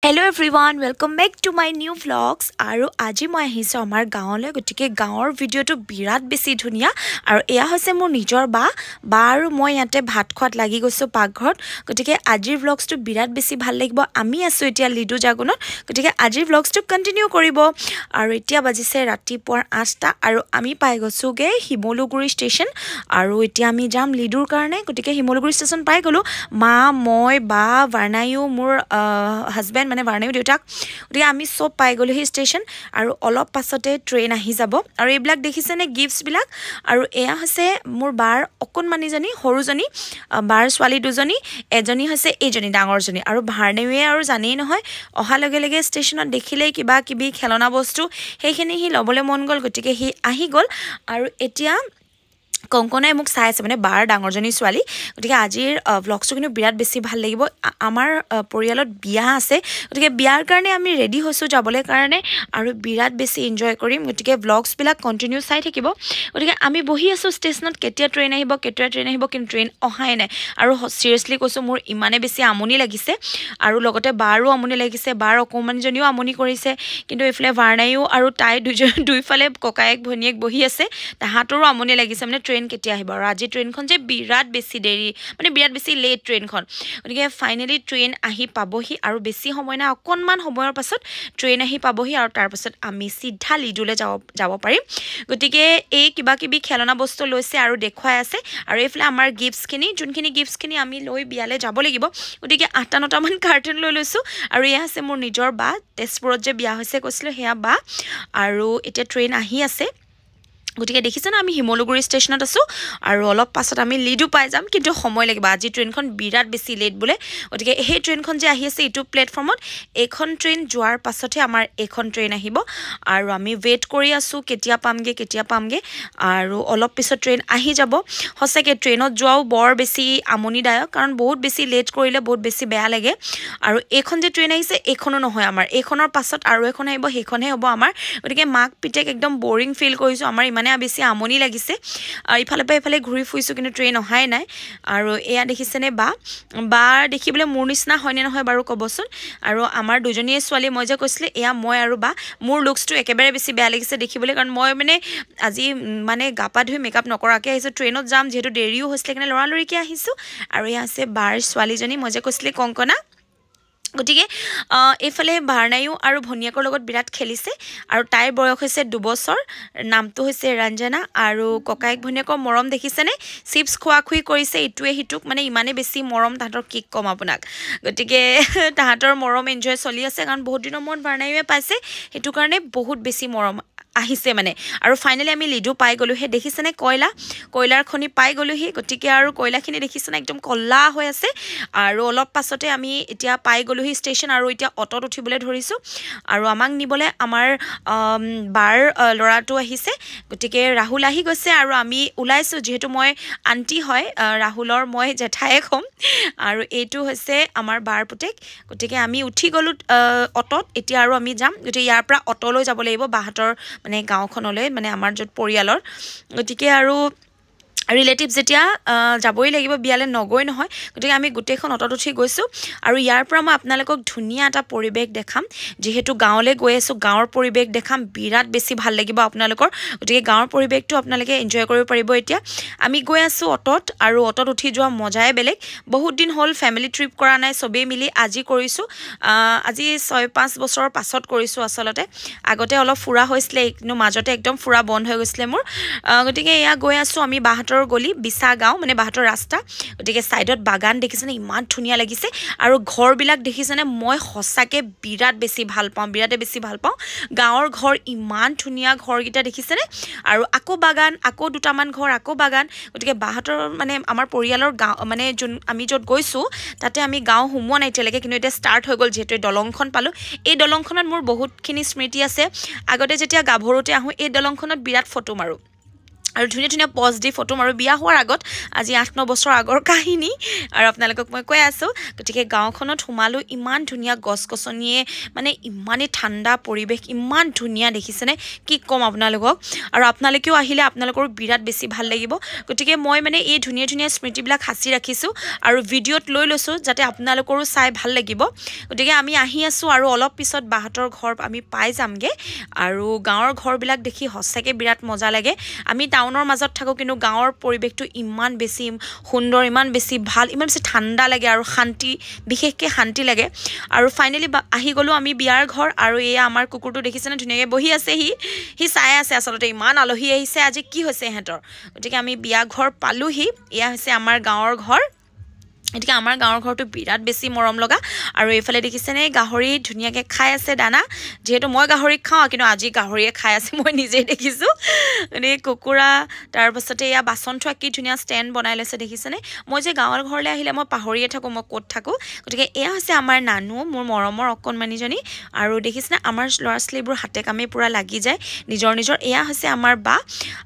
Hello everyone, welcome back to my new vlogs. আৰু আজি মই আহিছো আমাৰ গাঁৱলৈ গটিকে গাঁৱৰ ভিডিওটো বিৰাট বেছি ধুনিয়া আৰু এয়া হৈছে মোৰ নিজৰ বা আৰু মই ইয়াতে ভাত খোৱাত লাগি গৈছো পাকঘৰত গটিকে আজিৰ vlogsটো বিৰাট বেছি ভাল লাগিব আমি আছো এতিয়া লিডু জাগুনত গটিকে আজিৰ vlogsটো কন্টিনিউ কৰিব আৰু এতিয়া বাজিছে ৰাতিপুৱাৰ 8টা আৰু আমি পাই গৈছোগে হিমলুগুৰি ষ্টেচন আৰু এতিয়া আমি যাম লিডুৰ কাৰণে গটিকে হিমলুগুৰি ষ্টেচন পাই গলো মা মই বা ভাৰ্ণায়ু মোৰ হাজবেণ্ড মানে ভাৰ্ণায়ু দেউতাক গতিকে আমি সব পাই গলো হি ষ্টেচন আৰু অলপ পাছতে ট্ৰেইন আহি যাব আৰু এইবিলাক দেখিছেনে গিফটস বিলাক আৰু এয়া হৈছে মোৰ বাৰ অকনমানিজনী সৰুজনী বাৰ ছোৱালী দুজনী এজনী হৈছে এইজনী ডাঙৰজনী আৰু ভাৰ্ণায়ুৱে আৰু জানেই নহয় অহা লগে লগে ষ্টেচনত দেখিলেই কিবা কিবি খেলনা বস্তু সেইখিনি হি লবলৈ মন গল গতিকে হি আহি গল আৰু এতিয়া কংকনাই মোক চাই আছে মানে বাৰ ডাঙৰজনী ছোৱালী গতিকে আজিৰ ভ্লগটো কিন্তু বিৰাট বেছি ভাল লাগিব আমাৰ পৰিয়ালত বিয়া আছে গতিকে বিয়াৰ কাৰণে আমি ৰেডি হৈছো যাবলৈ কাৰণে আৰু বিৰাট বেছি এনজয় কৰিম গতিকে ভ্লগছ বিলাক কন্টিনিউ চাই থাকিব গতিকে আমি বহি আছো ষ্টেচনত কেতিয়া ট্ৰেইন আহিব কিন্তু ট্ৰেইন অহাই নাই আৰু সিৰিয়াসলি কৈছো মোৰ ইমানে বেছি আমনি লাগিছে আৰু লগতে বাৰো আমনি লাগিছে বাৰ অকমানজনীও আমনি কৰিছে কিন্তু এফালে ভাৰ্ণায়ু আৰু তাই দুইফালে ককায়েক ভনিয়েক বহি আছে তাহাতৰো আমনি লাগিছে মানে ট্ৰেইন কেতিয়া আহিব আৰু আজি ট্ৰেইনখন যে বিৰাট বেছি দেৰি মানে বিৰাট বেছি লেট ট্ৰেইনখন গতিকে ফাইনালি ট্ৰেইন আহি পাবহি আৰু বেছি সময় না অকনমান সময়ৰ পাছত ট্ৰেইন আহি পাবহি আৰু তাৰ পাছত আমি সিধা লিডুলে যাব পাৰিম গতিকে এই কিবা কিবি খেলনা বস্তু লৈছে আৰু দেখুৱাই আছে আৰু এইফালে আমাৰ যোনখিনি গিফটস খিনি আমি লৈ বিয়ালে যাব লাগিব গতিকে 8-9টা মান কাৰ্টন লৈ লৈছো আৰু এয়া আছে মোৰ নিজৰ বা তেজপুৰত যে বিয়া হৈছে কৈছিলো হেয়া বা আৰু এতিয়া ট্ৰেইন আহি আছে গতিকে দেখিছেনে আমি হিমলুগুৰি ষ্টেচনত আছো আৰু অলপ পাছত আমি লিডু পাই যাম কিন্তু সময় লাগিব আজি ট্ৰেইনখন বিৰাট বেছি লেট বুলে গতিকে এই ট্ৰেইনখন যে আহি আছে ইটো প্লেটফৰ্মত এখন ট্ৰেইন যোৱাৰ পাছতহে আমাৰ এখন ট্ৰেইন আহিব আৰু আমি ৱেট কৰি আছো কেতিয়া পামগে আৰু অলপ পিছত ট্ৰেইন আহি যাব হসকে ট্ৰেইনত যোৱাও বৰ বেছি আমনিদায়ক কাৰণ বহুত বেছি লেট কৰিলে বহুত বেছি বেয়া লাগে আৰু এখন যে ট্ৰেইন আহিছে এখনো নহয় আমাৰ এখনৰ পাছত আৰু এখন আহিব সেইখনহে হ'ব আমাৰ গতিকে মাক পিটেক একদম বৰিং ফিল কৰিছো আমাৰ ইমানে বেছি আমনি লাগিছে আৰু ইফালে ঘুৰি ফুইছো কিন্তু ট্ৰেইন অহাই নাই আৰু এয়া দেখিছেনে বা দেখিবলৈ মোৰ নিচিনা হয়নে নহয় বাৰু কবচোন আৰু আমাৰ দুজনীয়ে ছোৱালী মই যে কৈছিলে এয়া মই আৰু বা মোৰ লুকসটো একেবাৰে বেছি বেয়া লাগিছে দেখিবলৈ কাৰণ মই মানে আজি মানে গাপা ধুই মেকআপ নকৰাকে আহিছো ট্ৰেইনত যাম যেহেতু দেৰিও হৈছিলে কাৰণে লৰালৰিকে আহিছো আৰু এয়া আছে বাৰ ছোৱালীজনী মই যে কৈছিলে কংকনা গতিকে এফালে ভাৰ্ণায়ু আৰু ভনিয়াকৰ লগত বিৰাট খেলিছে আৰু তাইৰ বয়স হৈছে 2 বছৰ নামটো হৈছে ৰঞ্জনা আৰু ককায়েক ভনিয়াকৰ মৰম দেখিছেনে চিপছ খোৱাখুই কৰিছে ইটোৱে হিটুক মানে ইমানে বেছি মৰম তাহাঁতৰ কিক কম আপোনাক গতিকে তাহাঁতৰ মৰম এনজয় চলি আছে কাৰণ বহুত দিনৰ মূৰত ভাৰ্ণায়ুৱে পাইছে সেইটো কাৰণে বহুত বেছি মৰম আহিছে মানে আৰু ফাইনালি আমি লিডু পাই গলো হে দেখিছেনে কয়লাৰ খনি পাই গলো হি গতিকে আৰু কয়লাখিনি দেখিছেনে একদম কল্লা হৈ আছে আৰু অলপ পাছতে আমি এতিয়া পাই গলো হি ষ্টেচন আৰু এতিয়া অটত উঠিবলৈ ধৰিছো আৰু আমাক নিবলে আমাৰ বাৰ লৰাটো আহিছে গতিকে ৰাহুল আহি গৈছে আৰু আমি ওলাইছো যেহেতু মই আন্টি হয় ৰাহুলৰ মই জেঠাইক হম আৰু এইটো হৈছে আমাৰ বাৰ পুতেক গতিকে আমি উঠি গলো অটত এতিয়া আৰু আমি যাম গতিকে ইয়াৰ পৰা অটলৈ যাব লাগিব বাহাতৰ মানে গাঁওখনলৈ মানে আমাৰ যত পৰিয়ালৰ গতিকে আৰু ৰিলেটিভ যেতিয়া যাবই লাগিব বিয়ালে নগৈ নহয় গতিকে আমি গুটেখন অটত উঠি গৈছো আৰু ইয়াৰ পৰা মই আপোনালোকক ধুনিয়া এটা পৰিবেশ দেখাম যেহেতু গাঁৱলৈ গৈ আছো গাঁৱৰ পৰিবেশ দেখাম বিৰাট বেছি ভাল লাগিব আপোনালোকৰ গতিকে গাঁৱৰ পৰিবেশটো আপোনালোকে এনজয় কৰিব পাৰিব এতিয়া আমি গৈ আছো অটত আৰু অটত উঠি যোৱা মজাই বেলেগ বহুত দিন হ'ল ফ্যামিলি ট্ৰিপ কৰা নাই সবে মিলি আজি কৰিছো আজি 6-5 বছৰৰ পাছত কৰিছো আসলতে আগতে অলপ ফুৰা হৈছিলে কিন্তু মাজতে একদম ফুৰা বন্ধ হৈ গৈছিলে মোৰ গতিকে এয়া গৈ আছো আমি বাহাতৰ গলি বিছা গাঁও মানে বাহাতৰ ৰাস্তা গতিকে সাইডত বাগান দেখিছেনে ইমান ধুনিয়া লাগিছে আৰু ঘৰ বিলাক দেখিছেনে মই হসাকে বিৰাট বেছি ভাল পাওঁ গাঁৱৰ ঘৰ ইমান ধুনিয়া ঘৰগিটা দেখিছেনে আৰু আকৌ বাগান আকৌ দুটামান ঘৰ আকৌ বাগান গতিকে বাহাতৰ মানে আমাৰ পৰিয়ালৰ গাঁও মানে আমি যত গৈছো তাতে আমি গাঁও হুমুৱা নাই তেলেকে কিন্তু এটা ষ্টাৰ্ট হৈ গল যেহেতু দলংখন পালো এই দলংখনত মোৰ বহুতখিনি স্মৃতি আছে আগতে যেতিয়া গাভৰুতে আহো এই দলংখনত বিৰাট ফটো মাৰো আৰু ধুনীয়া ধুনীয়া পজ দি ফটো মাৰোঁ বিয়া হোৱাৰ আগত আজি 8-9 বছৰ আগৰ কাহিনী আৰু আপোনালোকক মই কৈ আছোঁ গতিকে গাঁওখনত সোমালোঁ ইমান ধুনীয়া গছ-গছনিয়ে মানে ইমানেই ঠাণ্ডা পৰিৱেশ ইমান ধুনীয়া দেখিছেনে কি ক'ম আপোনালোকক আৰু আপোনালোকেও আহিলে আপোনালোকৰ বিৰাট বেছি ভাল লাগিব গতিকে মই মানে এই ধুনীয়া ধুনীয়া স্মৃতিবিলাক সাঁচি ৰাখিছোঁ আৰু ভিডিঅ'ত লৈ লৈছোঁ যাতে আপোনালোকৰো চাই ভাল লাগিব গতিকে আমি আহি আছোঁ আৰু অলপ পিছত বাহঁতৰ ঘৰ আমি পাই যামগৈ আৰু গাঁৱৰ ঘৰবিলাক দেখি সঁচাকৈ বিৰাট মজা লাগে আমি টাউনৰ মাজত থাকোঁ কিন্তু গাঁৱৰ পৰিৱেশটো ইমান বেছি সুন্দৰ ইমান বেছি ভাল ইমান বেছি ঠাণ্ডা লাগে আৰু শান্তি বিশেষকৈ শান্তি লাগে আৰু ফাইনেলি আহি গ'লোঁ আমি বিয়াৰ ঘৰ আৰু এয়া আমাৰ কুকুৰটো দেখিছেনে ধুনীয়াকৈ বহি আছে সি চাই আছে আচলতে ইমান আলহী আহিছে আজি কি হৈছে ইহঁতৰ গতিকে আমি বিয়া ঘৰ পালোঁহি এয়া হৈছে আমাৰ গাঁৱৰ ঘৰ এতিকে আমাৰ গাঁৱৰ ঘৰটো বিৰাট বেছি মৰম লগা আৰু এইফালে দেখিছেনে গাহৰি ধুনীয়াকৈ খাই আছে দানা যেহেতু মই গাহৰি খাওঁ কিন্তু আজি গাহৰিয়ে খাই আছে মই নিজেই দেখিছোঁ মানে কুকুৰা তাৰপাছতে এয়া বাচন থোৱা কি ধুনীয়া ষ্টেণ্ড বনাই লৈছে দেখিছেনে মই যে গাঁৱৰ ঘৰলৈ আহিলে মই পাহৰিয়ে থাকোঁ মই ক'ত থাকোঁ গতিকে এয়া হৈছে আমাৰ নানু মোৰ মৰমৰ অকণমানিজনী আৰু দেখিছেনে আমাৰ ল'ৰা ছোৱালীবোৰ হাতে কামে পূৰা লাগি যায় নিজৰ নিজৰ এয়া হৈছে আমাৰ বা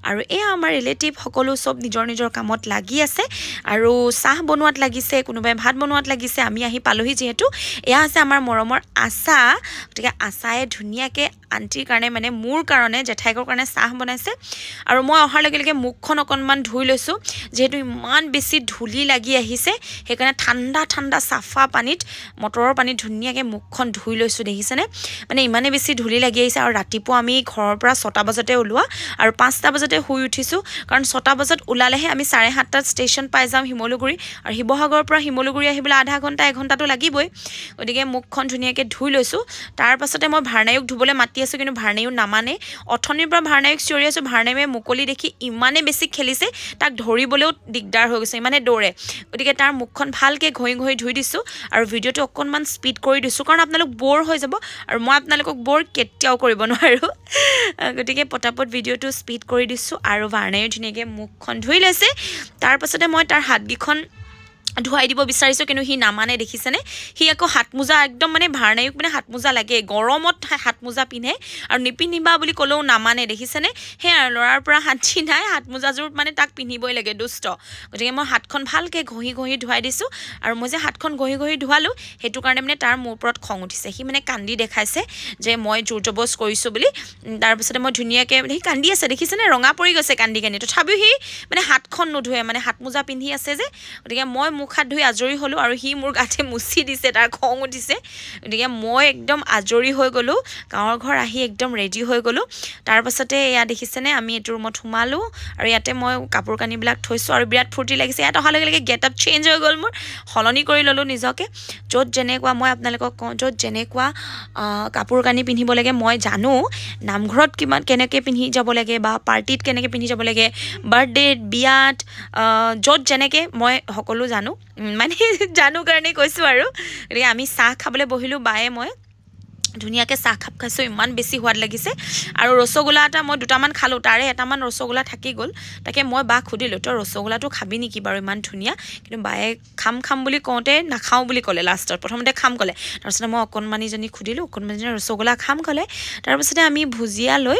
আৰু এয়া আমাৰ ৰিলেটিভ সকলো চব নিজৰ নিজৰ কামত লাগি আছে আৰু চাহ বনোৱাত লাগিছে কোনোবাই ভাত বনোৱাত লাগিছে আমি আহি পালোহি যেহেতু এয়া আছে আমাৰ মৰমৰ আশা গতিকে আশাই ধুনীয়াকৈ আন্টিৰ কাৰণে মানে মোৰ কাৰণে জেঠাইকৰ কাৰণে চাহ বনাইছে আৰু মই অহাৰ লগে লগে মুখখন অকণমান ধুই লৈছোঁ যেহেতু ইমান বেছি ধূলি লাগি আহিছে সেইকাৰণে ঠাণ্ডা ঠাণ্ডা চাফা পানীত মটৰৰ পানীত ধুনীয়াকৈ মুখখন ধুই লৈছোঁ দেখিছেনে মানে ইমানেই বেছি ধূলি লাগি আহিছে আৰু ৰাতিপুৱা আমি ঘৰৰ পৰা 6টা বজাতে ওলোৱা আৰু 5টা বজাতে শুই উঠিছোঁ কাৰণ 6টা বজাত ওলালেহে আমি 7:30টাত ষ্টেচন পাই যাম শিমলুগুৰি আৰু শিৱসাগৰৰ পৰা শিমলুগুৰি আহিবলৈ আধা ঘণ্টা 1 ঘণ্টাটো লাগিবই গতিকে মুখখন ধুনীয়াকৈ ধুই লৈছোঁ তাৰ পাছতে মই ভাৰনায়ক ধুবলৈ মাতি আছোঁ কিন্তু ভাৰনায়ো নামানে অথনিৰ পৰা ভাৰনায়ক চিঞৰি আছোঁ ভাৰনায়ে মুকলি দেখি ইমানেই বেছি খেলিছে তাক ধৰিবলৈও দিগদাৰ হৈ গৈছে ইমানে দৌৰে গতিকে তাৰ মুখখন ভালকৈ ঘঁহি ঘঁহি ধুই দিছোঁ আৰু ভিডিঅ'টো অকণমান স্পীড কৰি দিছোঁ কাৰণ আপোনালোক ব'ৰ হৈ যাব আৰু মই আপোনালোকক ব'ৰ কেতিয়াও কৰিব নোৱাৰোঁ গতিকে পটাপট ভিডিঅ'টো স্পীড কৰি দিছোঁ আৰু ভাৰনায়ো ধুনীয়াকৈ মুখখন ধুই লৈছে তাৰ পাছতে মই তাৰ হাতকেইখন ধুৱাই দিব বিচাৰিছোঁ কিন্তু সি নামানে দেখিছেনে সি আকৌ হাতমোজা একদম মানে ভাৰনায়ক মানে হাতমোজা লাগে গৰমত হাতমোজা পিন্ধে আৰু নিপিন্ধিবা বুলি ক'লেও নামানে দেখিছেনে সেই আৰু ল'ৰাৰ পৰা শান্তি নাই হাতমোজাযোৰ মানে তাক পিন্ধিবই লাগে দুষ্ট গতিকে মই হাতখন ভালকৈ ঘঁহি ঘঁহি ধুৱাই দিছোঁ আৰু মই যে হাতখন ঘঁহি ঘঁহি ধুৱালোঁ সেইটো কাৰণে মানে তাৰ মোৰ ওপৰত খং উঠিছে সি মানে কান্দি দেখাইছে যে মই জোৰ জবজ কৰিছোঁ বুলি তাৰপিছতে মই ধুনীয়াকৈ সি কান্দি আছে দেখিছেনে ৰঙা পৰি গৈছে কান্দি কান্দি তথাপিও সি মানে হাতখন নোধুৱে মানে হাতমোজা পিন্ধি আছে যে গতিকে মই মুখ হাত ধুই আজৰি হ'লোঁ আৰু সি মোৰ গাতে মুচি দিছে তাৰ খং উঠিছে গতিকে মই একদম আজৰি হৈ গ'লোঁ গাঁৱৰ ঘৰ আহি একদম ৰেডি হৈ গ'লোঁ তাৰপাছতে এয়া দেখিছেনে আমি এইটো ৰুমত সোমালোঁ আৰু ইয়াতে মই কাপোৰ কানিবিলাক থৈছোঁ আৰু বিৰাট ফূৰ্তি লাগিছে ইয়াত অহাৰ লগে লগে গেট আপ চেঞ্জ হৈ গ'ল মোৰ সলনি কৰি ল'লোঁ নিজকে য'ত যেনেকুৱা মই আপোনালোকক কওঁ য'ত যেনেকুৱা কাপোৰ কানি পিন্ধিব লাগে মই জানো নামঘৰত কেনেকৈ পিন্ধি যাব লাগে বা পাৰ্টিত কেনেকৈ পিন্ধি যাব লাগে বাৰ্থডেত বিয়াত য'ত যেনেকৈ মই সকলো জানো মানে জানো কাৰণে কৈছোঁ আৰু গতিকে আমি চাহ খাবলৈ বহিলোঁ বায়ে মই ধুনীয়াকৈ চাহ খাপ খাইছোঁ ইমান বেছি সোৱাদ লাগিছে আৰু ৰসগোল্লা এটা মই 2টামান খালোঁ তাৰে এটামান ৰসগোল্লা থাকি গ'ল তাকে মই বাক সুধিলোঁ তই ৰসগোল্লাটো খাবি নেকি বাৰু ইমান ধুনীয়া কিন্তু বায়ে খাম বুলি কওঁতে নাখাওঁ বুলি ক'লে লাষ্টত প্ৰথমতে খাম ক'লে তাৰপিছতে মই অকণমানিজনীক সুধিলোঁ অকণমানিজনী ৰসগোল্লা খাম ক'লে তাৰপিছতে আমি ভুজিয়া লৈ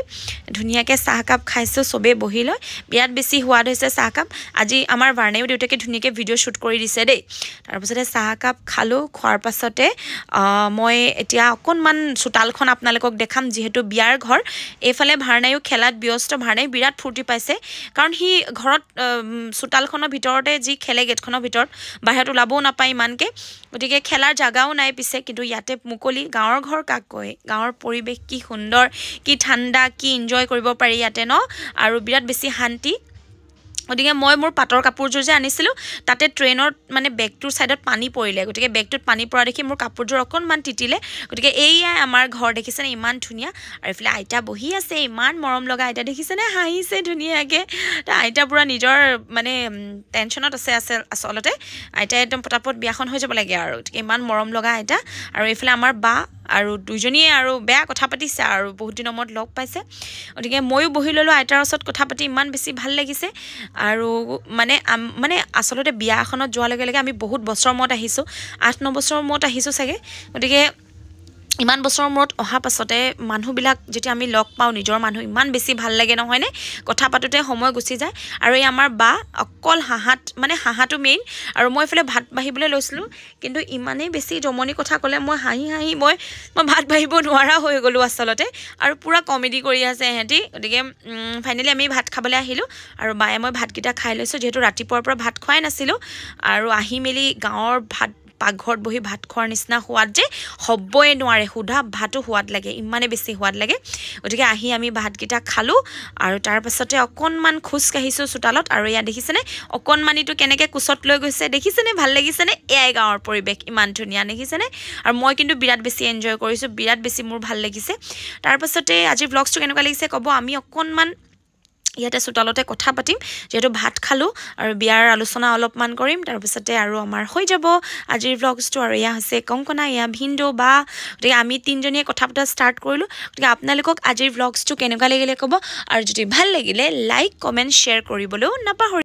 ধুনীয়াকৈ চাহকাপ খাইছোঁ চবেই বহি লৈ বিৰাট বেছি সোৱাদ হৈছে চাহকাপ আজি আমাৰ ভাৰনায়ো দেউতাকে ধুনীয়াকৈ ভিডিঅ' শ্বুট কৰি দিছে দেই তাৰপিছতে চাহকাপ খালোঁ খোৱাৰ পাছতে মই এতিয়া অকণমান চোতালখন আপোনালোকক দেখাম যিহেতু বিয়াৰ ঘৰ এইফালে ভাৰনায়ো খেলাত ব্যস্ত ভাৰনায়ো বিৰাট ফূৰ্তি পাইছে কাৰণ সি ঘৰত চোতালখনৰ ভিতৰতে যি খেলে গেটখনৰ ভিতৰত বাহিৰত ওলাবও নাপায় ইমানকৈ গতিকে খেলাৰ জাগাও নাই পিছে কিন্তু ইয়াতে মুকলি গাঁৱৰ ঘৰ কাক কয় গাঁৱৰ পৰিৱেশ কি সুন্দৰ কি ঠাণ্ডা কি এনজয় কৰিব পাৰি ইয়াতে ন আৰু বিৰাট বেছি শান্তি গতিকে মই মোৰ পাটৰ কাপোৰযোৰ যে আনিছিলোঁ তাতে ট্ৰেইনত মানে বেগটোৰ ছাইডত পানী পৰিলে গতিকে বেগটোত পানী পৰা দেখি মোৰ কাপোৰযোৰ অকণমান তিতিলে গতিকে এইয়াই আমাৰ ঘৰ দেখিছেনে ইমান ধুনীয়া আৰু এইফালে আইতা বহি আছে ইমান মৰম লগা আইতা দেখিছেনে হাঁহিছে ধুনীয়াকৈ আইতা পূৰা নিজৰ মানে টেনশ্যনত আছে আচলতে আইতাই একদম পটাপট বিয়াখন হৈ যাব লাগে আৰু গতিকে ইমান মৰম লগা আইতা আৰু এইফালে আমাৰ বা আৰু দুইজনীয়ে আৰু বেয়া কথা পাতিছে আৰু বহুত দিনৰ মূৰত লগ পাইছে গতিকে ময়ো বহি ল'লোঁ আইতাৰ ওচৰত কথা পাতি ইমান বেছি ভাল লাগিছে আৰু মানে আচলতে বিয়া এখনত যোৱাৰ লগে লগে আমি বহুত বছৰ মূৰত আহিছোঁ 8-9 বছৰৰ মূৰত আহিছোঁ চাগে গতিকে ইমান বছৰৰ মূৰত অহা পাছতে মানুহবিলাক যেতিয়া আমি লগ পাওঁ নিজৰ মানুহ ইমান বেছি ভাল লাগে নহয়নে কথা পাতোতে সময় গুচি যায় আৰু এই আমাৰ বা অকল হাঁহাটো মেইন আৰু মই এফালে ভাত বাঢ়িবলৈ লৈছিলোঁ কিন্তু ইমানেই বেছি জমনি কথা ক'লে মই হাঁহি মই ভাত বাঢ়িব নোৱাৰা হৈ গ'লোঁ আচলতে আৰু পুৰা কমেডি কৰি আছে এহেঁতি গতিকে ফাইনেলি আমি ভাত খাবলৈ আহিলোঁ আৰু বায়ে মই ভাতকেইটা খাই লৈছোঁ যিহেতু ৰাতিপুৱাৰ পৰা ভাত খোৱাই নাছিলোঁ আৰু আহি মেলি গাঁৱৰ পাকঘৰত বহি ভাত খোৱাৰ নিচিনা সোৱাদ যে হ'বই নোৱাৰে সুধা ভাতো সোৱাদ লাগে ইমানে বেছি সোৱাদ লাগে গতিকে আহি আমি ভাতকেইটা খালোঁ আৰু তাৰ পাছতে অকণমান খোজ কাঢ়িছোঁ চোতালত আৰু এয়া দেখিছেনে অকণমানিটো কেনেকৈ কোচত লৈ গৈছে দেখিছেনে ভাল লাগিছেনে এয়াই গাঁৱৰ পৰিৱেশ ইমান ধুনীয়া দেখিছেনে আৰু মই কিন্তু বিৰাট বেছি এনজয় কৰিছোঁ বিৰাট বেছি মোৰ ভাল লাগিছে তাৰ পাছতে আজিৰ ব্লগছটো কেনেকুৱা লাগিছে ক'ব আমি অকণমান ইয়াতে চোতালতে কথা পাতিম যেহেতু ভাত খালোঁ আৰু বিয়াৰ আলোচনা অলপমান কৰিম তাৰপিছতে আৰু আমাৰ হৈ যাব আজিৰ ব্লগছটো আৰু এয়া হৈছে কংকনা এয়া ভিন্দো বা গতিকে আমি তিনিজনীয়ে কথা পতা ষ্টাৰ্ট কৰিলোঁ গতিকে আপোনালোকক আজিৰ ব্লগছটো কেনেকুৱা লাগিলে ক'ব আৰু যদি ভাল লাগিলে লাইক কমেণ্ট শ্বেয়াৰ কৰিবলৈও নাপাহৰিব